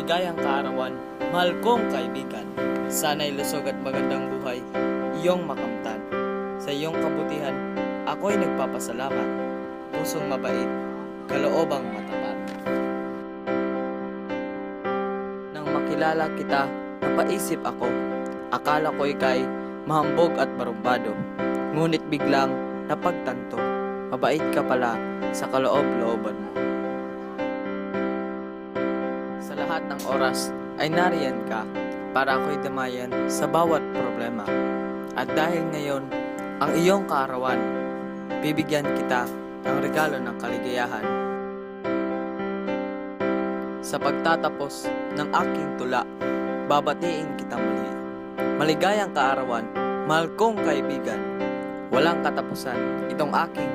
Maligayang kaarawan, mahal kong kaibigan. Sana'y lusog at magandang buhay, iyong makamtan. Sa iyong kabutihan, ako'y nagpapasalamat. Pusong mabait, kaloobang matapat. Nang makilala kita, napaisip ako. Akala ko ika'y mahambog at barumbado. Ngunit biglang napagtanto, mabait ka pala sa kaloob-looban mo. Sa lahat ng oras ay nariyan ka para ako'y damayan sa bawat problema. At dahil ngayon, ang iyong kaarawan, bibigyan kita ng regalo ng kaligayahan. Sa pagtatapos ng aking tula, babatiin kita muli. Maligayang kaarawan, mahal kong kaibigan. Walang katapusan itong aking